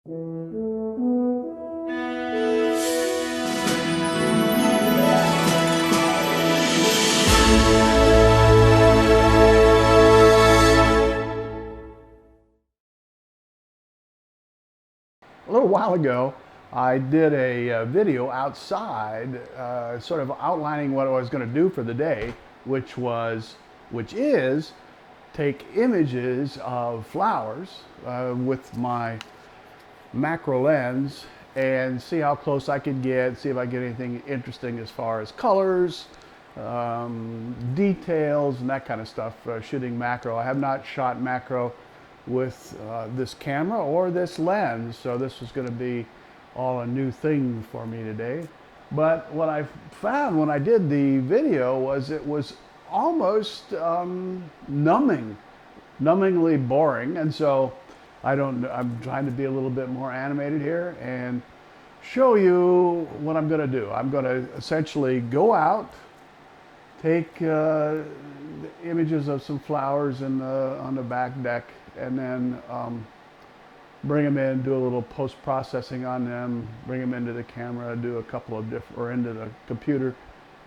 A little while ago, I did a video outside, sort of outlining what I was going to do for the day, which is take images of flowers with my macro lens and see how close I could get, see if I get anything interesting as far as colors, details, and that kind of stuff, shooting macro. I have not shot macro with this camera or this lens, so this is going to be all a new thing for me today. But what I found when I did the video was it was almost numbingly boring, and so I'm trying to be a little bit more animated here and show you what I'm going to do. I'm going to essentially go out, take images of some flowers on the back deck, and then bring them in, do a little post-processing on them, bring them into the camera, do a couple of different, or into the computer,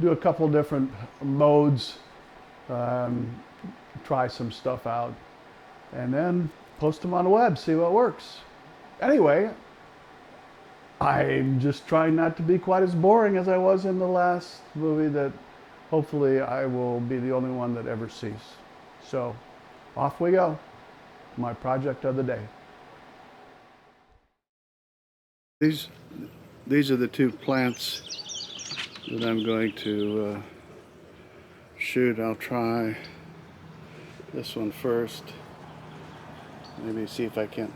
do a couple different modes, try some stuff out, and then post them on the web, see what works. Anyway, I'm just trying not to be quite as boring as I was in the last movie that hopefully I will be the only one that ever sees. So off we go. My project of the day. These are the two plants that I'm going to shoot. I'll try this one first. Maybe see if I can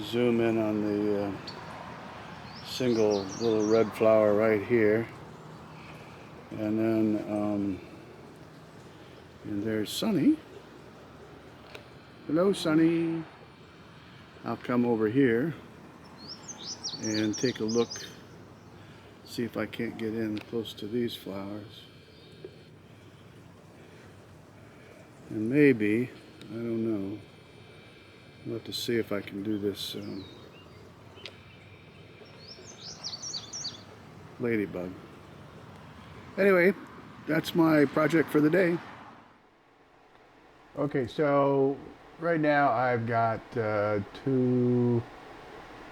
zoom in on the single little red flower right here. And then and there's Sunny. Hello, Sunny. I'll come over here and take a look, see if I can't get in close to these flowers. And maybe, I don't know, I'll have to see if I can do this ladybug. Anyway, that's my project for the day. Okay, so right now I've got 2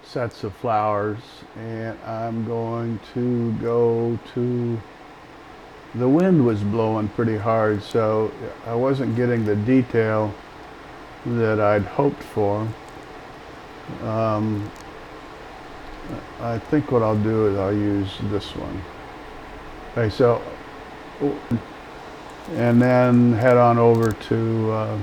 sets of flowers, and I'm going to go to, the wind was blowing pretty hard, so I wasn't getting the detail that I'd hoped for. I think what I'll do is I'll use this one. Okay, so, and then head on over to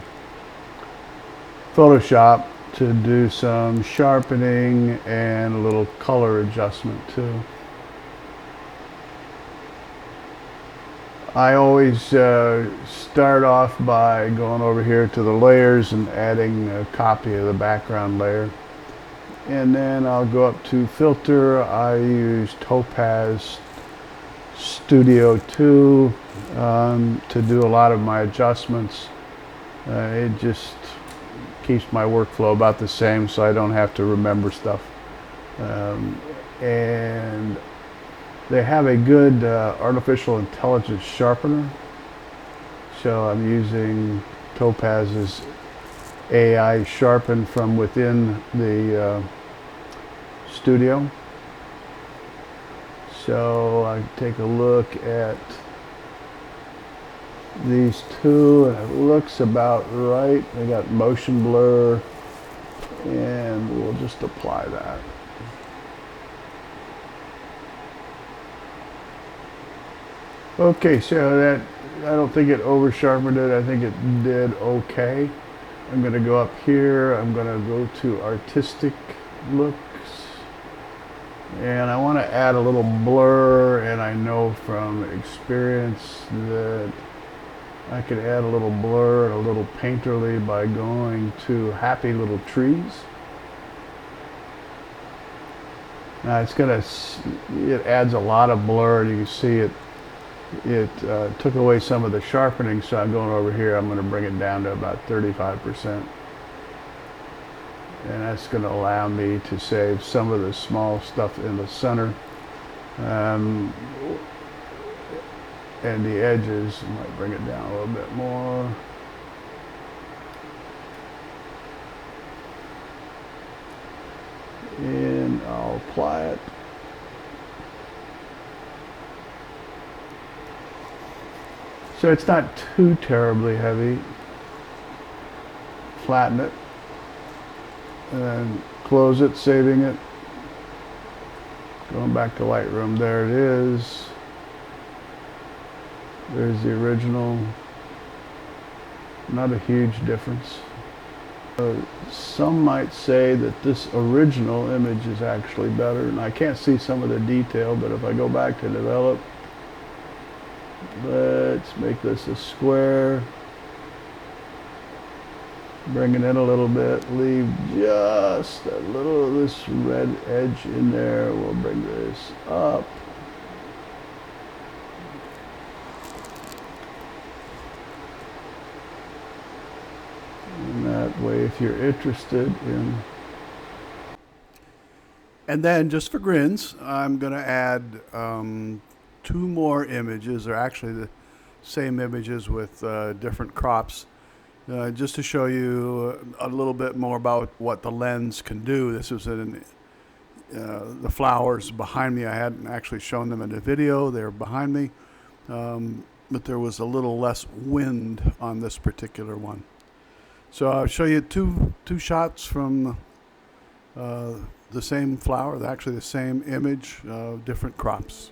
Photoshop to do some sharpening and a little color adjustment too. I always start off by going over here to the layers and adding a copy of the background layer. And then I'll go up to filter. I use Topaz Studio 2 to do a lot of my adjustments. It just keeps my workflow about the same, so I don't have to remember stuff. And they have a good artificial intelligence sharpener. So I'm using Topaz's AI sharpen from within the studio. So I take a look at these two, and it looks about right. They got motion blur, and we'll just apply that. Okay, so that, I don't think it over sharpened it. I think it did okay. I'm going to go up here. I'm going to go to artistic looks, and I want to add a little blur, and I know from experience that I could add a little blur and a little painterly by going to Happy Little Trees. Now it adds a lot of blur, and you can see it took away some of the sharpening, so I'm going over here, I'm going to bring it down to about 35%. and that's going to allow me to save some of the small stuff in the center. And the edges, I might bring it down a little bit more. And I'll apply it. So it's not too terribly heavy. Flatten it. And then close it, saving it. Going back to Lightroom, there it is. There's the original. Not a huge difference. Some might say that this original image is actually better, and I can't see some of the detail, but if I go back to develop, let's make this a square. Bring it in a little bit, leave just a little of this red edge in there. We'll bring this up. And that way, if you're interested in... And then, just for grins, I'm going to add 2 more images. They're actually the same images with different crops. Just to show you a little bit more about what the lens can do. This is the flowers behind me. I hadn't actually shown them in the video. They're behind me. But there was a little less wind on this particular one. So I'll show you two shots from the same flower, actually the same image, different crops.